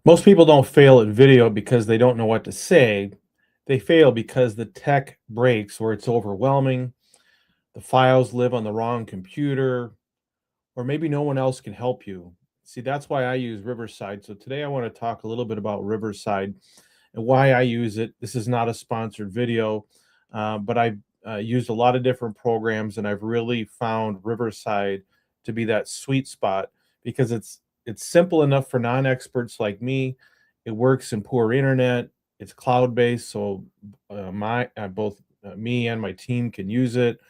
Most people don't fail at video because they don't know what to say. They fail because the tech breaks or it's overwhelming, the files live on the wrong computer, or maybe no one else can help you. See, that's why I use Riverside. So today I want to talk a little bit about Riverside and why I use it. This is not a sponsored video, but I've used a lot of different programs, and I've really found Riverside to be that sweet spot because it's simple enough for non-experts like me. It works in poor internet. It's cloud-based, so my both me and my team can use it.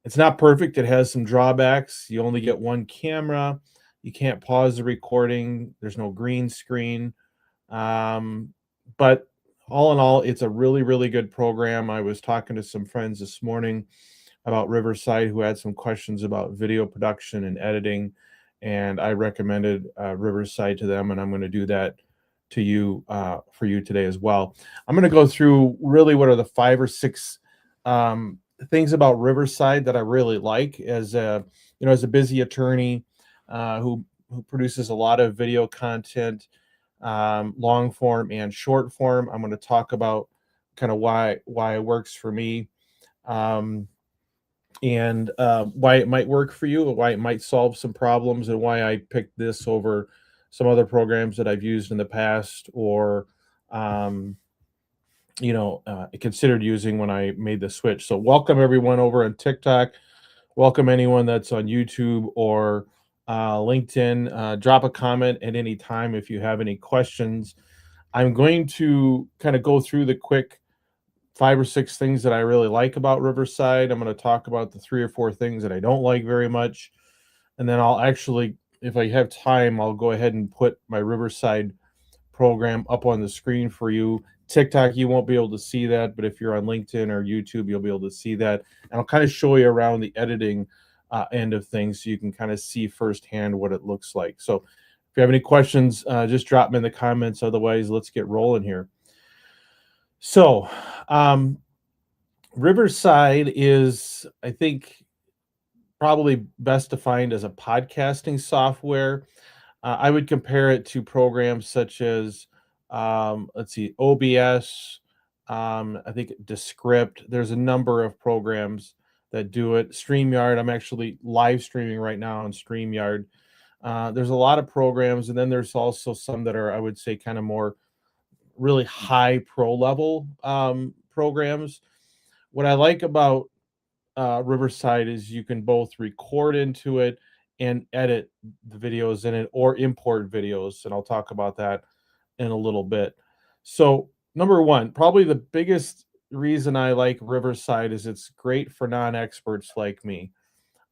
It's not perfect. It has some drawbacks. You only get one camera. You can't pause the recording. There's no green screen. But all in all, it's a really, really good program. I was talking to some friends this morning about Riverside who had some questions about video production and editing, and I recommended Riverside to them, and I'm going to do that to you for you today as well. I'm going to go through really what are the 5 or 6 things about Riverside that I really like as a as a busy attorney who produces a lot of video content, long form and short form. I'm going to talk about kind of why it works for me, um, and why it might work for you, or why it might solve some problems, and why I picked this over some other programs that I've used in the past, or um, considered using when I made the switch. So welcome everyone over on TikTok. Welcome anyone that's on YouTube or LinkedIn. Drop a comment at any time if you have any questions. I'm going to kind of go through the quick 5 or 6 things that I really like about Riverside. I'm going to talk about the 3 or 4 things that I don't like very much. And then I'll actually, if I have time, I'll go ahead and put my Riverside program up on the screen for you. TikTok, you won't be able to see that, but if you're on LinkedIn or YouTube, you'll be able to see that. And I'll kind of show you around the editing end of things so you can kind of see firsthand what it looks like. So if you have any questions, just drop them in the comments. Otherwise, let's get rolling here. So, Riverside is, I think, probably best defined as a podcasting software. I would compare it to programs such as, let's see, OBS. I think Descript. There's a number of programs that do it. StreamYard. I'm actually live streaming right now on StreamYard. There's a lot of programs, and then there's also some that are, I would say, kind of more really high pro level programs. What I like about Riverside is you can both record into it and edit the videos in it, or import videos, and I'll talk about that in a little bit. So, number one, probably the biggest reason I like Riverside is it's great for non-experts like me.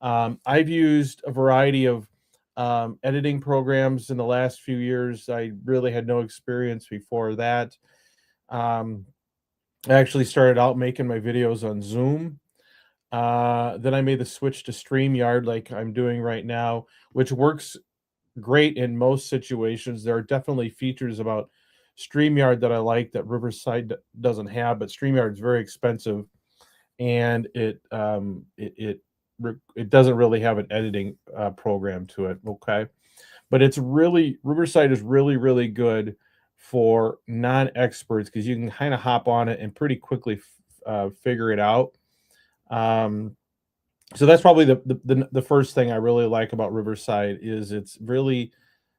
I've used a variety of editing programs in the last few years. I really had no experience before that. Um, I actually started out making my videos on Zoom. Then I made the switch to StreamYard like I'm doing right now, which works great in most situations. There are definitely features about StreamYard that I like that Riverside doesn't have, but StreamYard is very expensive, and it doesn't really have an editing program to it. Okay, but it's really Riverside is really, really good for non-experts because you can kind of hop on it and pretty quickly figure it out. Um, so that's probably the first thing I really like about Riverside is it's really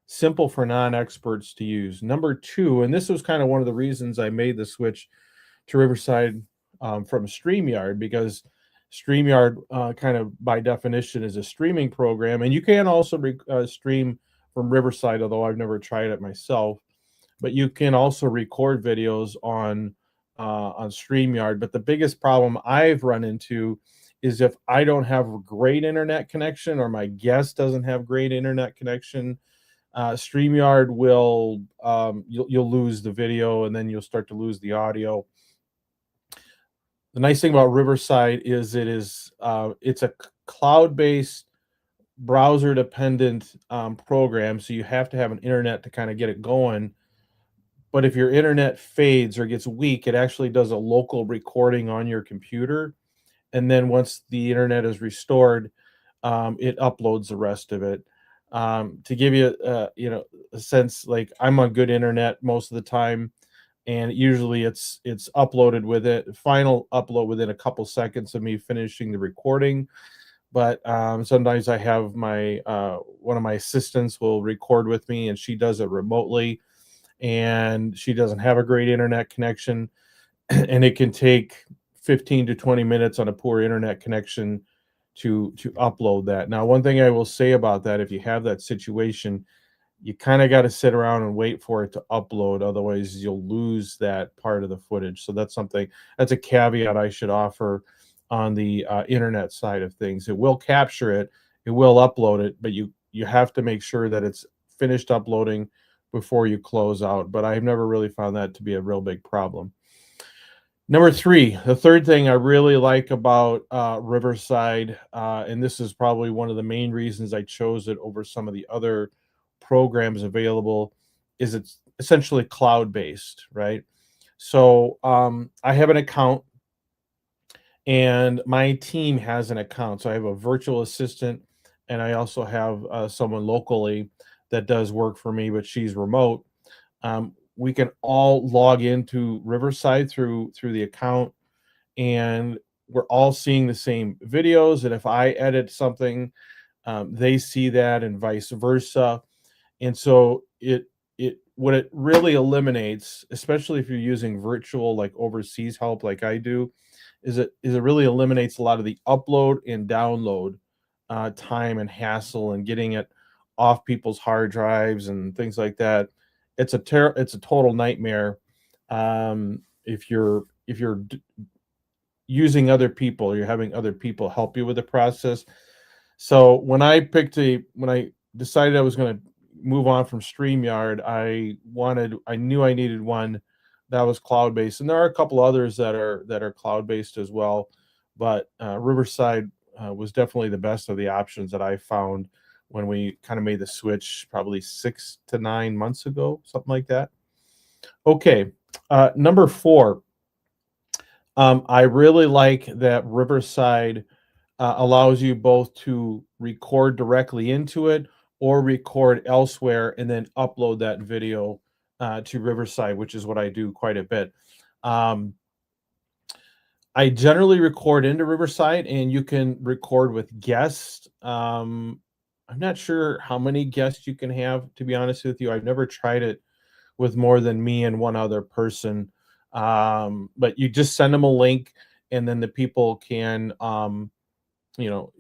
simple for non-experts to use. Number two, and this was kind of one of the reasons I made the switch to Riverside from StreamYard, because StreamYard kind of by definition is a streaming program, and you can also stream from Riverside, although I've never tried it myself. But you can also record videos on StreamYard. But the biggest problem I've run into is if I don't have a great internet connection, or my guest doesn't have great internet connection, StreamYard will you'll lose the video, and then you'll start to lose the audio. The nice thing about Riverside is it's a cloud-based, browser-dependent program, so you have to have an internet to kind of get it going. But if your internet fades or gets weak, it actually does a local recording on your computer, and then once the internet is restored, it uploads the rest of it. To give you a sense, like I'm on good internet most of the time, and usually it's uploaded with it final upload within a couple seconds of me finishing the recording. But sometimes I have my one of my assistants will record with me, and she does it remotely, and she doesn't have a great internet connection, and it can take 15 to 20 minutes on a poor internet connection to upload that. Now, one thing I will say about that, if you have that situation, you kind of got to sit around and wait for it to upload. Otherwise, you'll lose that part of the footage. So that's a caveat I should offer on the internet side of things. It will capture it, it will upload it, but you have to make sure that it's finished uploading before you close out. But I've never really found that to be a real big problem. Number three, the third thing I really like about Riverside, and this is probably one of the main reasons I chose it over some of the other programs available, is it's essentially cloud-based, right? So I have an account, and my team has an account. So I have a virtual assistant, and I also have someone locally that does work for me, but she's remote. We can all log into Riverside through the account, and we're all seeing the same videos. And if I edit something, they see that, and vice versa. And so it what it really eliminates, especially if you're using virtual like overseas help like I do, is it really eliminates a lot of the upload and download time and hassle and getting it off people's hard drives and things like that. It's a total nightmare if you're using other people, you're having other people help you with the process. So when I decided I was going to move on from StreamYard, I knew I needed one that was cloud based, and there are a couple others that are cloud based as well. But Riverside was definitely the best of the options that I found when we kind of made the switch, probably 6 to 9 months ago, something like that. Okay, number four. I really like that Riverside allows you both to record directly into it or record elsewhere and then upload that video to Riverside, which is what I do quite a bit. Um, I generally record into Riverside, and you can record with guests. I'm not sure how many guests you can have, to be honest with you. I've never tried it with more than me and one other person. But you just send them a link, and then the people can, you know,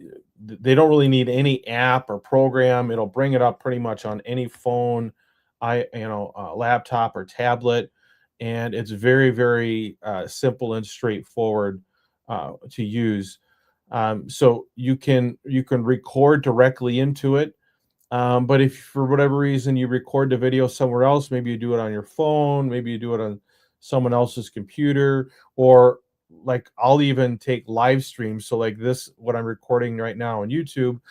they don't really need any app or program. It'll bring it up pretty much on any phone, laptop or tablet, and it's very, very simple and straightforward to use. So you can record directly into it, but if for whatever reason you record the video somewhere else, maybe you do it on your phone, maybe you do it on someone else's computer, or like I'll even take live streams. So like this, what I'm recording right now on YouTube,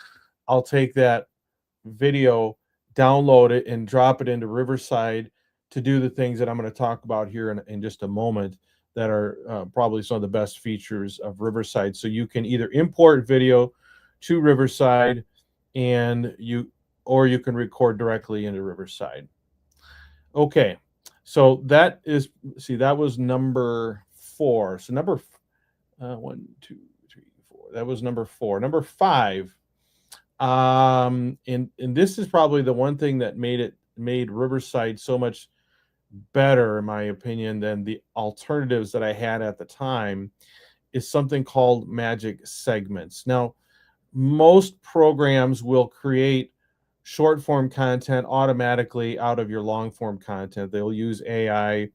I'll take that video, download it, and drop it into Riverside to do the things that I'm going to talk about here in just a moment that are probably some of the best features of Riverside. So you can either import video to Riverside, and you can record directly into Riverside. Okay, so that was number four. So one, two, three, four. That was number four. Number five, and this is probably the one thing that made Riverside so much better, in my opinion, than the alternatives that I had at the time, is something called magic segments. Now, most programs will create short form content automatically out of your long form content. They'll use AI.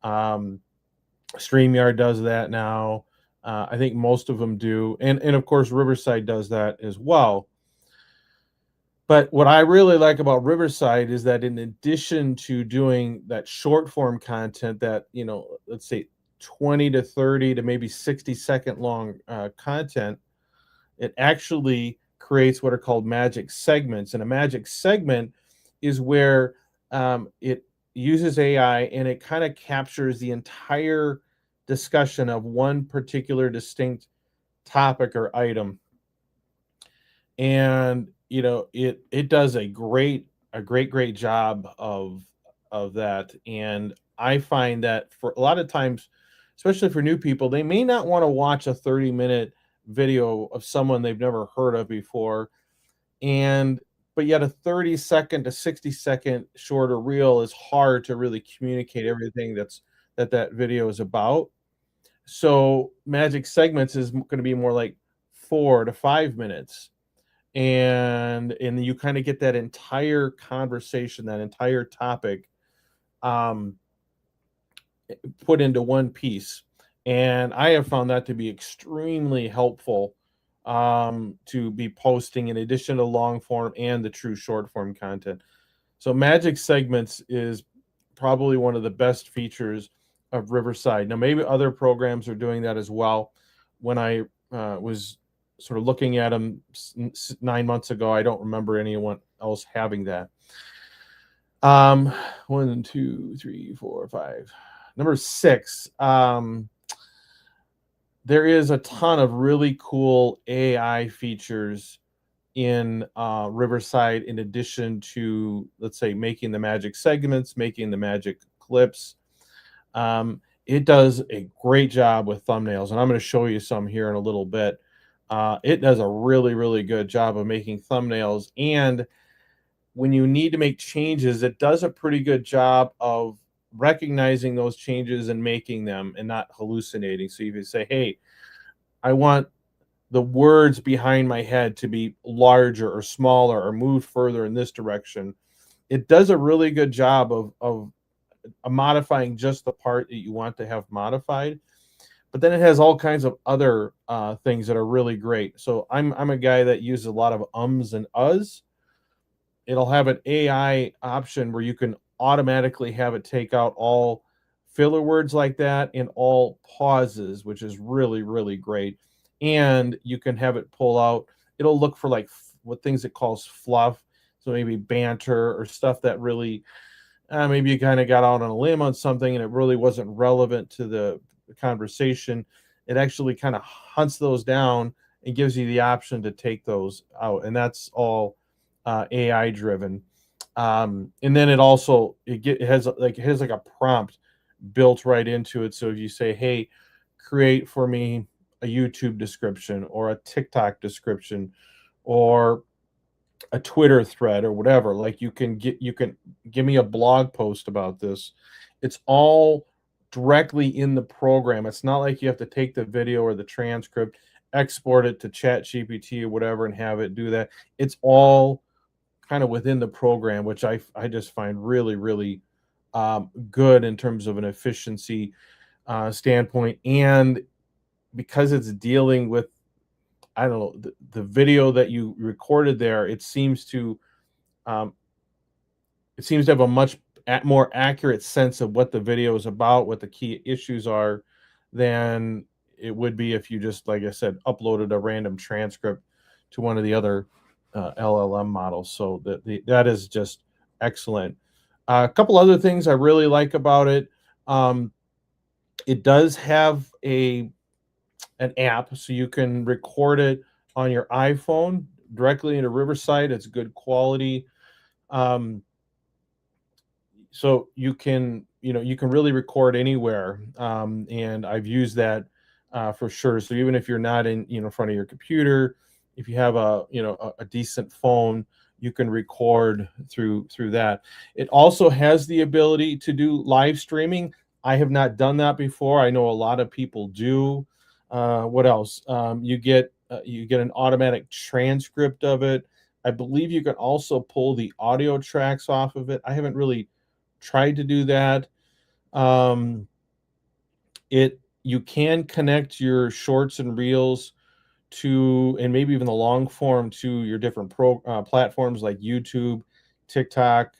StreamYard does that now. I think most of them do. And of course, Riverside does that as well. But what I really like about Riverside is that in addition to doing that short form content, that, let's say 20 to 30 to maybe 60-second long content, it actually creates what are called magic segments. And a magic segment is where it uses AI, and it kind of captures the entire discussion of one particular distinct topic or item. And it does a great job of that. And I find that for a lot of times, especially for new people, they may not want to watch a 30-minute video of someone they've never heard of before, and but yet a 30-second to 60-second shorter reel is hard to really communicate everything that video is about. So magic segments is going to be more like 4 to 5 minutes, and you kind of get that entire conversation, that entire topic, um, put into one piece. And I have found that to be extremely helpful, to be posting in addition to long form and the true short form content. So magic segments is probably one of the best features of Riverside. Now, maybe other programs are doing that as well. When I was sort of looking at them 9 months ago, I don't remember anyone else having that. Um, 1, 2, 3, 4, 5. Number 6. There is a ton of really cool AI features in Riverside, in addition to, let's say, making the magic segments, making the magic clips. It does a great job with thumbnails, and I'm going to show you some here in a little bit. It does a really, really good job of making thumbnails, and when you need to make changes, it does a pretty good job of recognizing those changes and making them and not hallucinating. So if you say, hey, I want the words behind my head to be larger or smaller or move further in this direction, it does a really good job of modifying just the part that you want to have modified. But then it has all kinds of other things that are really great. So I'm a guy that uses a lot of ums and uhs. It'll have an AI option where you can automatically have it take out all filler words like that and all pauses, which is really, really great. And you can have it pull out, it'll look for like what things it calls fluff. So maybe banter or stuff that really, maybe you kind of got out on a limb on something and it really wasn't relevant to the conversation. It actually kind of hunts those down and gives you the option to take those out. And that's all AI driven. And then it has like a prompt built right into it. So if you say, hey, create for me a YouTube description or a TikTok description or a Twitter thread or whatever, like you can give me a blog post about this. It's all directly in the program. It's not like you have to take the video or the transcript, export it to Chat GPT or whatever and have it do that. It's all kind of within the program, which I just find really, really good in terms of an efficiency standpoint. And because it's dealing with, I don't know, the video that you recorded there, um, it seems to have a much more accurate sense of what the video is about, what the key issues are, than it would be if you just, like I said, uploaded a random transcript to one of the other LLM models. So that is just excellent. A couple other things I really like about it. It does have an app, so you can record it on your iPhone directly into Riverside. It's good quality. Um, so you can really record anywhere, and I've used that for sure. So even if you're not in front of your computer, if you have a decent phone, you can record through that. It also has the ability to do live streaming. I have not done that before. I know a lot of people do. What else? You get an automatic transcript of it. I believe you can also pull the audio tracks off of it. I haven't really tried to do that. Um, you can connect your shorts and reels to, and maybe even the long form, to your different platforms like YouTube, TikTok,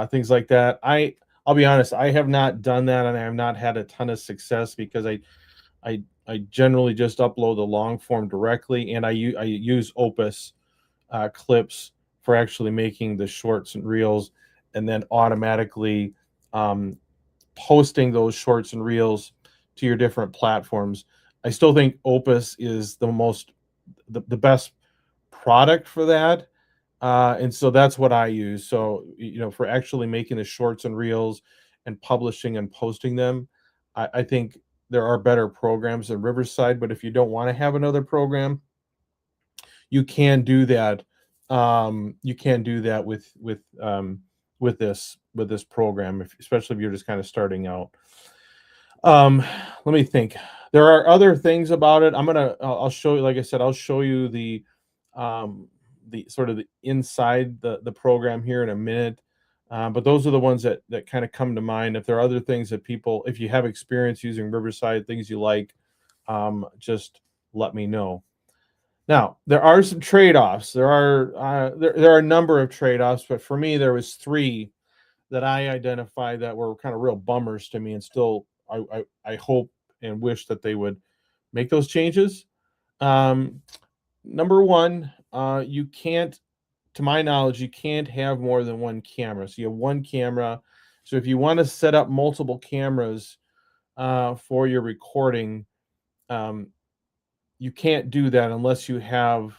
things like that. I'll be honest, I have not done that, and I have not had a ton of success because I generally just upload the long form directly, and I use Opus clips for actually making the shorts and reels, and then automatically um, posting those shorts and reels to your different platforms. I still think Opus is the best product for that. And so that's what I use. So, for actually making the shorts and reels and publishing and posting them, I think there are better programs than Riverside. But if you don't want to have another program, you can do that. You can do that with this program, especially if you're just kind of starting out. Um, Let me think. There are other things about it. I'll show you. Like I said, I'll show you the sort of the inside the program here in a minute. But those are the ones that kind of come to mind. If there are other things that people, if you have experience using Riverside, things you like, just let me know. Now, there are some trade-offs. There are a number of trade-offs, but for me, there was three that I identified that were kind of real bummers to me, and still, I hope and wish that they would make those changes. Um, Number one, you can't, to my knowledge, you can't have more than one camera. So you have one camera. So if you want to set up multiple cameras for your recording, um, you can't do that unless you have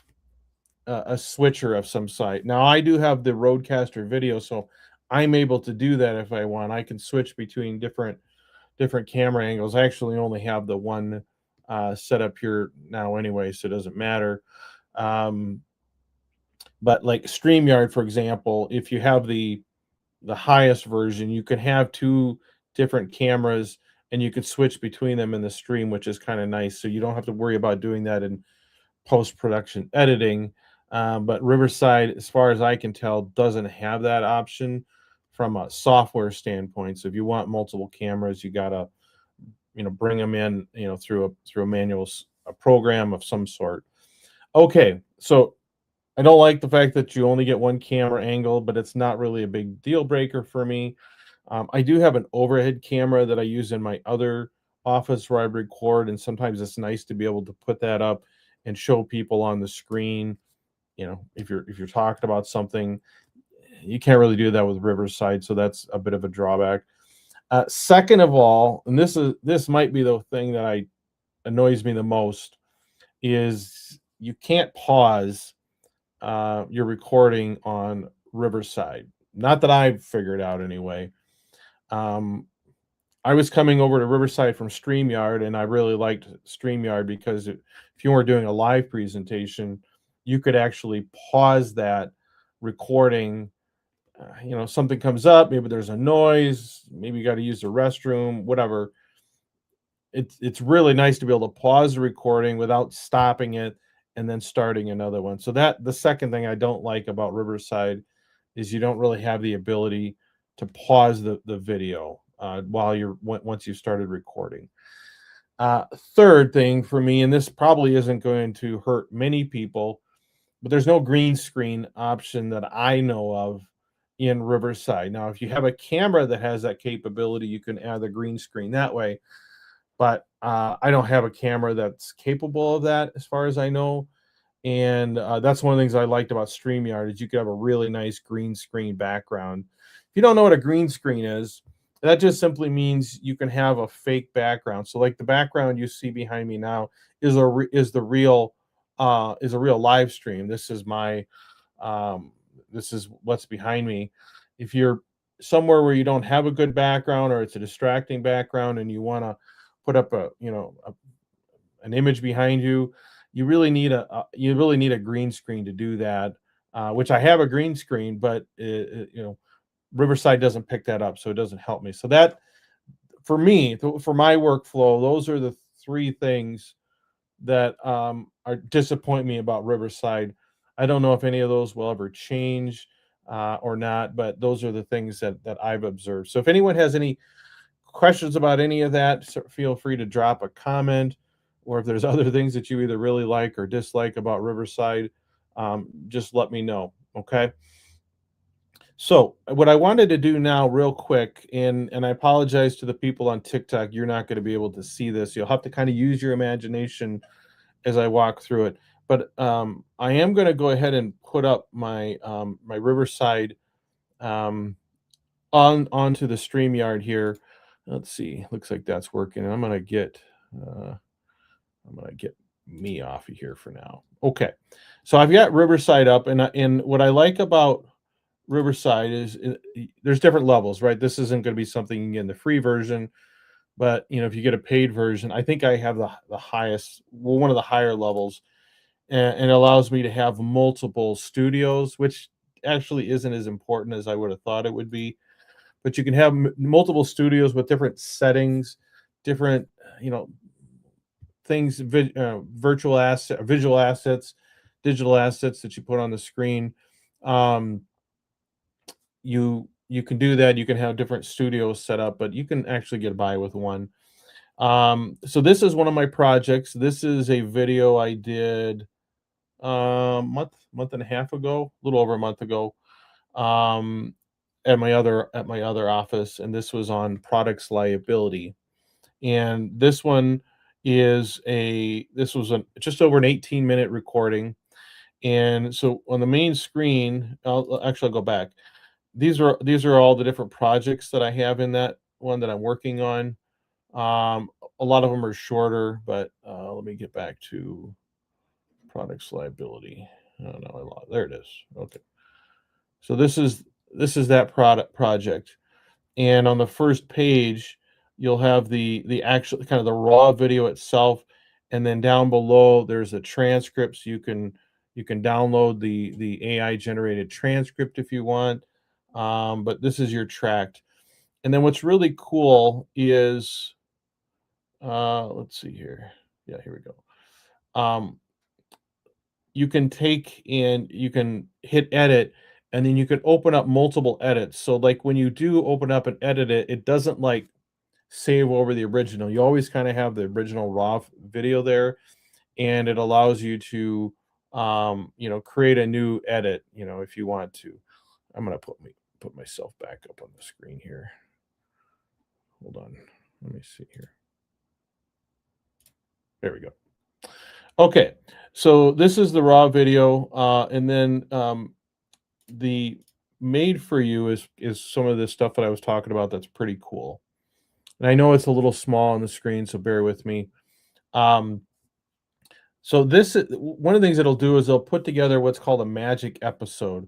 a switcher of some site. Now I do have the Rodecaster video, so I'm able to do that if I want. I can switch between different camera angles. I actually only have the one set up here now anyway, so it doesn't matter. Um, but like StreamYard, for example, if you have the highest version, you can have two different cameras and you can switch between them in the stream, which is kind of nice. So you don't have to worry about doing that in post production editing. But Riverside, as far as I can tell, doesn't have that option from a software standpoint. So if you want multiple cameras, you gotta bring them in through a manual a program of some sort. Okay, so I don't like the fact that you only get one camera angle, but it's not really a big deal breaker for me. I do have an overhead camera that I use in my other office where I record, and sometimes it's nice to be able to put that up and show people on the screen. If you're talking about something, you can't really do that with Riverside, so that's a bit of a drawback. Second of all, and this might be the thing that I annoys me the most, is you can't pause your recording on Riverside. Not that I've figured out anyway. Um, I was coming over to Riverside from StreamYard, and I really liked StreamYard because if you were doing a live presentation, you could actually pause that recording. Something comes up, maybe there's a noise, maybe you got to use the restroom, whatever. It's really nice to be able to pause the recording without stopping it and then starting another one. So that the second thing I don't like about Riverside is you don't really have the ability to pause the video while once you started recording. Third thing for me, and this probably isn't going to hurt many people, but there's no green screen option that I know of in Riverside. Now, if you have a camera that has that capability, you can add the green screen that way. But I don't have a camera that's capable of that, as far as I know. And that's one of the things I liked about StreamYard is you could have a really nice green screen background. If you don't know what a green screen is, that just simply means you can have a fake background. So like the background you see behind me now is a real live stream. This is what's behind me. If you're somewhere where you don't have a good background or it's a distracting background and you want to put up an image behind you, you really need a green screen to do that. Which I have a green screen, but Riverside doesn't pick that up, so it doesn't help me. So that for me, for my workflow, those are the three things that are disappoint me about Riverside. I don't know if any of those will ever change or not, but those are the things that I've observed. So if anyone has any questions about any of that, feel free to drop a comment, or if there's other things that you either really like or dislike about Riverside, just let me know. Okay. So what I wanted to do now real quick, and I apologize to the people on TikTok, you're not going to be able to see this. You'll have to kind of use your imagination as I walk through it. But I am going to go ahead and put up my Riverside onto the StreamYard here. Let's see. Looks like that's working. I'm gonna get me off of here for now. Okay, so I've got Riverside up, and what I like about Riverside is there's different levels, right? This isn't going to be something you can get in the free version, but if you get a paid version, I think I have the highest, well, one of the higher levels, and it allows me to have multiple studios, which actually isn't as important as I would have thought it would be. But you can have multiple studios with different settings, different you know things, virtual asset, visual assets, digital assets that you put on the screen. Um, you can do that. You can have different studios set up, but you can actually get by with one. So this is one of my projects. This is a video I did month and a half ago, a little over a month ago, um, at my other office, and this was on products liability. And this was just over an 18-minute recording. And so on the main screen, I'll go back. These are all the different projects that I have in that one that I'm working on. A lot of them are shorter, but let me get back to products liability. Oh no, I lost. There it is. Okay. So this is that product project, and on the first page, you'll have the actual kind of the raw video itself, and then down below there's a transcript. So you can download the AI generated transcript if you want. But this is your tracked. And then what's really cool is let's see here. Yeah, here we go. Um, you can take and you can hit edit, and then you can open up multiple edits. So like when you do open up and edit it, it doesn't like save over the original. You always kind of have the original raw video there, and it allows you to create a new edit, if you want to. I'm gonna put myself back up on the screen here. Hold on. Let me see here. There we go. Okay, so this is the raw video, and then the made for you is some of the stuff that I was talking about that's pretty cool. And I know it's a little small on the screen, so bear with me. Um, so one of the things it'll do is they'll put together what's called a magic episode,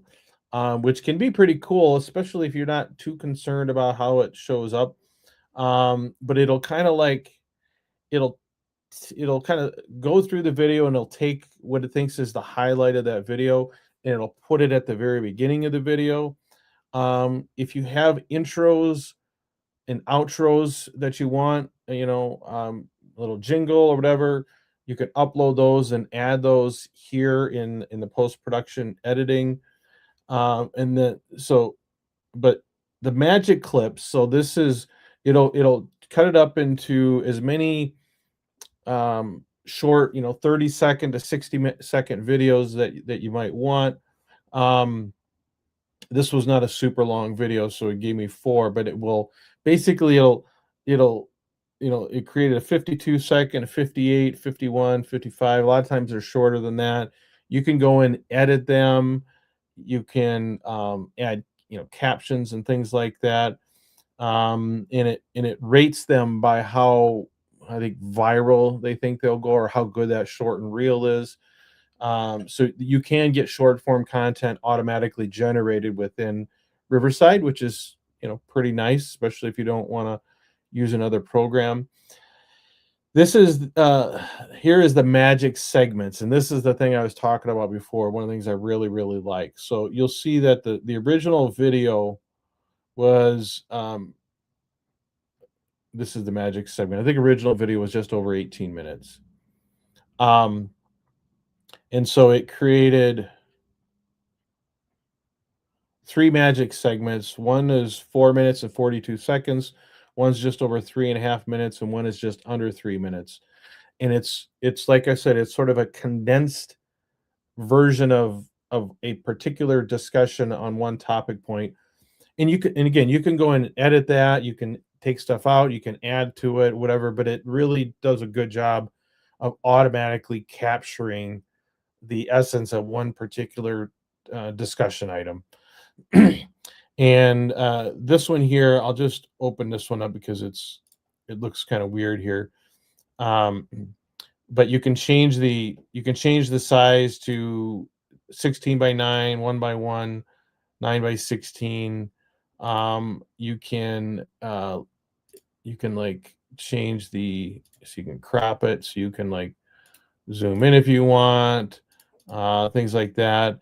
which can be pretty cool, especially if you're not too concerned about how it shows up. But it'll it'll kind of go through the video, and it'll take what it thinks is the highlight of that video, and it'll put it at the very beginning of the video. If you have intros and outros that you want, a little jingle or whatever, you can upload those and add those here in the post production editing. And then so, but the magic clips. So this is it'll cut it up into as many short, 30-second to 60-second videos that you might want. Um, this was not a super long video, so it gave me 4, but it will basically it'll it created a 52-second, a 58, 51, 55. A lot of times they're shorter than that. You can go and edit them. You can add captions and things like that. And it rates them by how, I think, viral they think they'll go, or how good that short and reel is. So you can get short form content automatically generated within Riverside, which is pretty nice, especially if you don't want to use another program. This is here is the magic segments, and this is the thing I was talking about before. One of the things I really, really like. So you'll see that the original video was this is the magic segment. I think original video was just over 18 minutes. And so it created 3 magic segments. One is 4 minutes and 42 seconds. One's just over 3.5 minutes, and one is just under 3 minutes. And it's like I said, it's sort of a condensed version of a particular discussion on one topic point. And again, you can go and edit that. You can take stuff out. You can add to it, whatever. But it really does a good job of automatically capturing the essence of one particular discussion item. And this one here, I'll just open this one up because it looks kind of weird here. but you can change the size to 16 by 9, 1 by 1, 9 by 16. You can like change so you can crop it, so you can like zoom in if you want, things like that.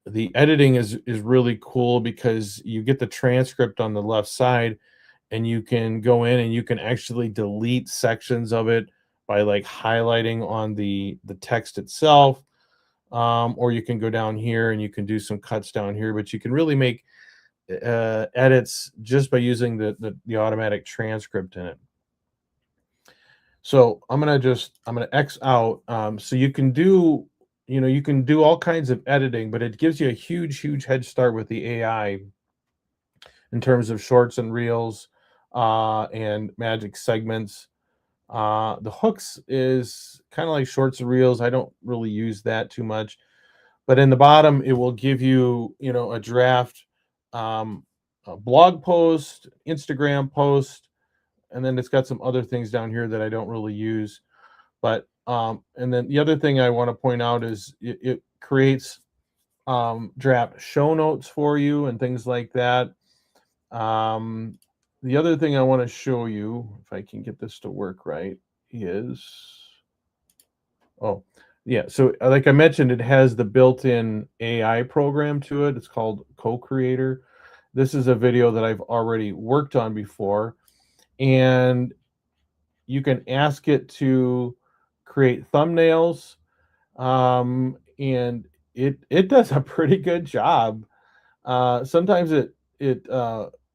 The editing is really cool because you get the transcript on the left side, and you can go in and you can actually delete sections of it by like highlighting on the text itself. Or you can go down here and you can do some cuts down here, but you can really make edits just by using the automatic transcript in it. So I'm gonna X out. So you can do all kinds of editing, but it gives you a huge head start with the AI in terms of shorts and reels, and magic segments. The hooks is kind of like shorts and reels. I don't really use that too much, but in the bottom it will give you a draft, um, a blog post, Instagram post, and then it's got some other things down here that I don't really use. But and then the other thing I want to point out is it creates draft show notes for you and things like that. Um, the other thing I want to show you, if I can get this to work right, is oh yeah. So like I mentioned, it has the built-in AI program to it. It's called Co-Creator. This is a video that I've already worked on before, and you can ask it to create thumbnails, and it does a pretty good job. Sometimes it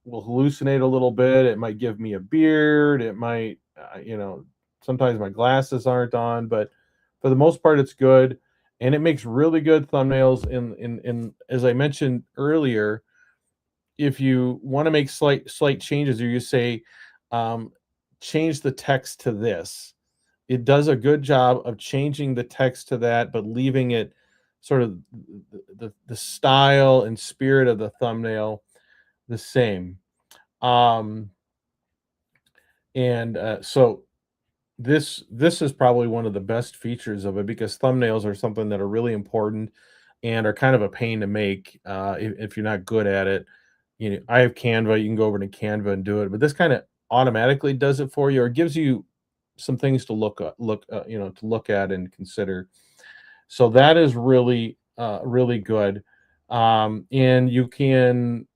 will hallucinate a little bit. It might give me a beard. It might, sometimes my glasses aren't on, but for the most part, it's good, and it makes really good thumbnails. In as I mentioned earlier, if you want to make slight changes, or you say, um, change the text to this, it does a good job of changing the text to that, but leaving it sort of the style and spirit of the thumbnail the same. Um, and so this is probably one of the best features of it, because thumbnails are something that are really important and are kind of a pain to make, if you're not good at it. I have Canva. You can go over to Canva and do it, but this kind of automatically does it for you, or gives you some things to look at and consider. So that is really good. And you can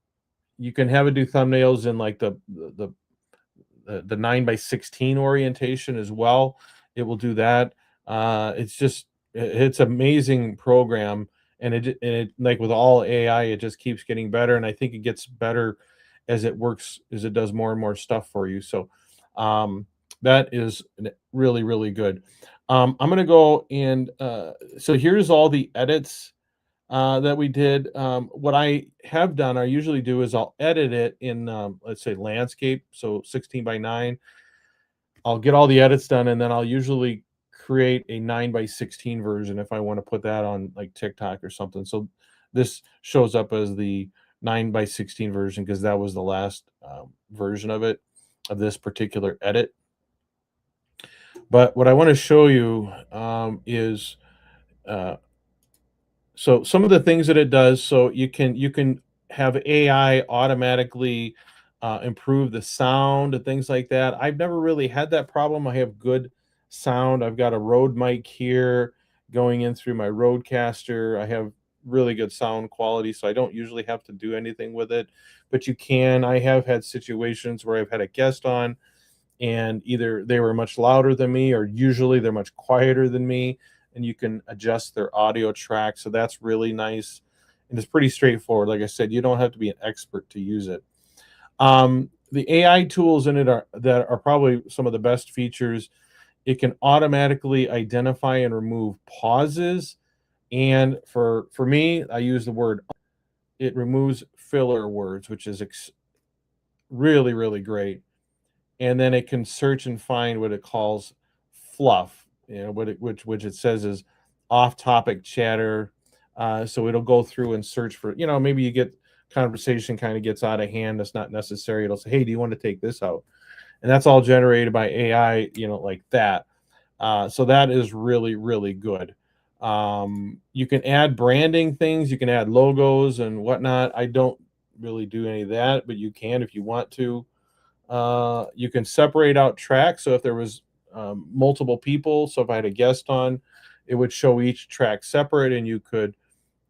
have it do thumbnails in like the 9 by 16 orientation as well. It will do that. It's amazing program, and it, like with all AI, it just keeps getting better, and I think it gets better as it works, as it does more and more stuff for you. So um, that is really good. I'm gonna go and so here's all the edits that we did. What I have done, I usually do, is I'll edit it in, let's say, landscape, so 16 by 9. I'll get all the edits done, and then I'll usually create a 9 by 16 version if I want to put that on like TikTok or something. So this shows up as the 9 by 16 version because that was the last version of this particular edit. But what I want to show you is uh, so some of the things that it does. So you can have AI automatically improve the sound and things like that. I've never really had that problem. I have good sound. I've got a Rode mic here going in through my Rodecaster. I have really good sound quality, so I don't usually have to do anything with it. But you can. I have had situations where I've had a guest on, and either they were much louder than me, or usually they're much quieter than me, and you can adjust their audio track. So that's really nice, and it's pretty straightforward. Like I said, you don't have to be an expert to use it. The AI tools in it are probably some of the best features. It can automatically identify and remove pauses, and for me, I use the word. It removes filler words, which is really great. And then it can search and find what it calls fluff, which it says is off-topic chatter. So it'll go through and search for, maybe you get conversation kind of gets out of hand that's not necessary. It'll say, hey, do you want to take this out? And that's all generated by AI, like that. So that is really, really good. You can add branding things, you can add logos and whatnot. I don't really do any of that, but you can if you want to. You can separate out tracks. So if there was multiple people, so if I had a guest on, it would show each track separate, and you could,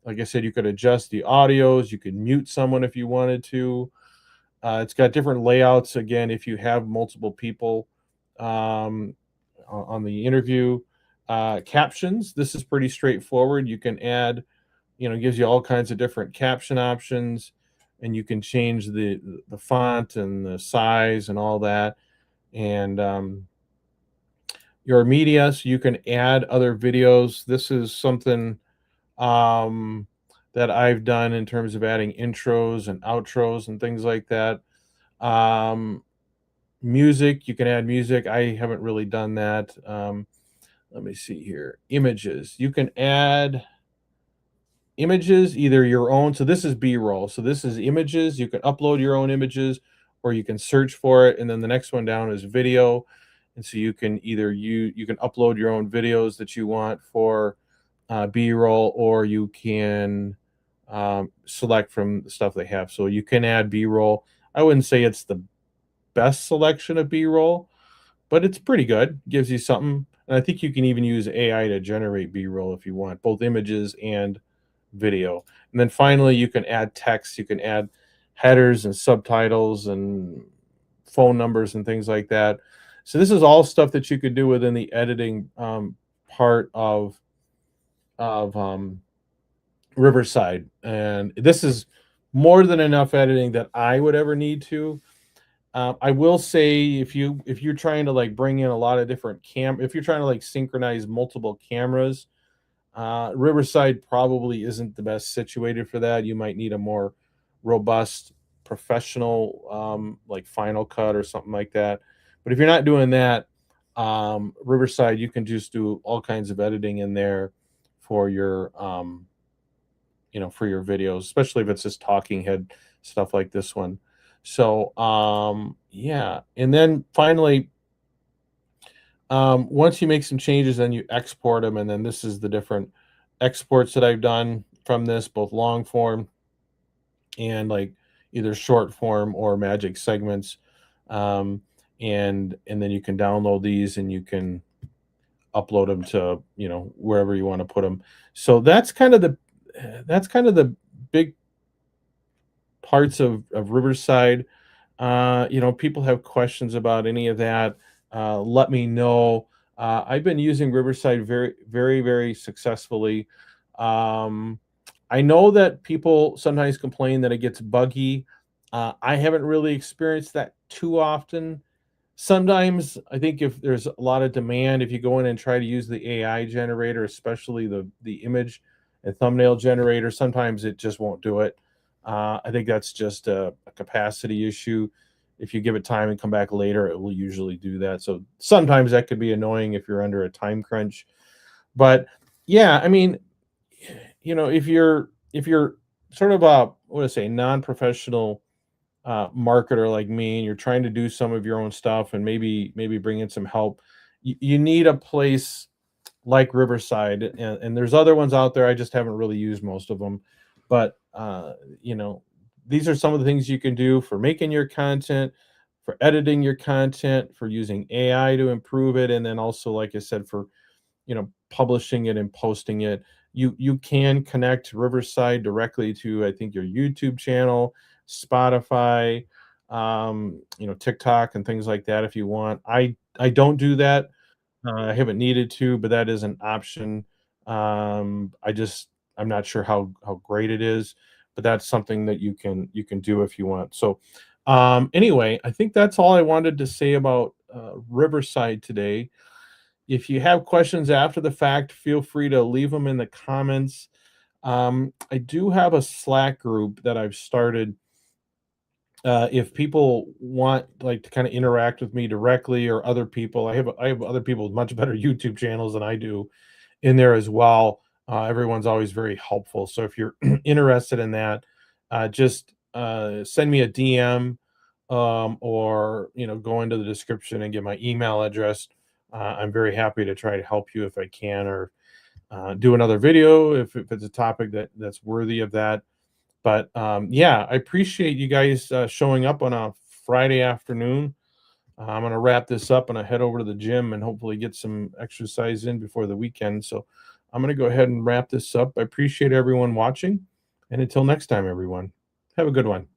like I said, you could adjust the audios. You could mute someone if you wanted to. It's got different layouts. Again, if you have multiple people um, on the interview, captions. This is pretty straightforward. You can add, it gives you all kinds of different caption options, and you can change the font and the size and all that. And your media, so you can add other videos. This is something um, that I've done in terms of adding intros and outros and things like that. Um, Music, you can add music. I haven't really done that. Let me see here. Images, you can add images, either your own. So this is B-roll. So this is images. You can upload your own images, or you can search for it. And then the next one down is video. And so you can either you can upload your own videos that you want for B-roll, or you can select from the stuff they have. So you can add B-roll. I wouldn't say it's the best selection of B-roll, but it's pretty good. Gives you something. And I think you can even use AI to generate B-roll if you want, both images and video. And then finally, you can add text. You can add headers and subtitles and phone numbers and things like that. So this is all stuff that you could do within the editing part of Riverside, and this is more than enough editing that I would ever need to. I will say, if you're trying to like bring in a lot of different if you're trying to like synchronize multiple cameras, Riverside probably isn't the best situated for that. You might need a more robust professional, like Final Cut or something like that. But if you're not doing that, Riverside, you can just do all kinds of editing in there for your, for your videos, especially if it's just talking head stuff like this one. So, yeah. And then finally, once you make some changes, then you export them, and then this is the different exports that I've done from this, both long form and like either short form or magic segments. And then you can download these and you can upload them to, wherever you want to put them. So that's kind of the big parts of Riverside. People have questions about any of that, let me know. I've been using Riverside very, very, very successfully. Um, I know that people sometimes complain that it gets buggy. I haven't really experienced that too often. Sometimes I think if there's a lot of demand, if you go in and try to use the AI generator, especially the image and thumbnail generator, sometimes it just won't do it. I think that's just a capacity issue. If you give it time and come back later, it will usually do that. So sometimes that could be annoying if you're under a time crunch. But yeah, I mean, if you're sort of a, what do I say, non-professional marketer like me, and you're trying to do some of your own stuff and maybe bring in some help, you need a place like Riverside, and there's other ones out there. I just haven't really used most of them, but these are some of the things you can do for making your content, for editing your content, for using AI to improve it, and then also, like I said, for publishing it and posting it. You can connect Riverside directly to, I think, your YouTube channel, Spotify, TikTok and things like that if you want. I don't do that. I haven't needed to, but that is an option. I'm not sure how great it is, but that's something that you can do if you want. So, anyway, I think that's all I wanted to say about Riverside today. If you have questions after the fact, feel free to leave them in the comments. I do have a Slack group that I've started. If people want like to kind of interact with me directly, or other people, I have other people with much better YouTube channels than I do in there as well. Everyone's always very helpful. So if you're interested in that, just send me a DM, or go into the description and get my email address. I'm very happy to try to help you if I can, or do another video if it's a topic that's worthy of that. But yeah, I appreciate you guys showing up on a Friday afternoon. I'm going to wrap this up and I head over to the gym and hopefully get some exercise in before the weekend. So I'm going to go ahead and wrap this up. I appreciate everyone watching. And until next time, everyone, have a good one.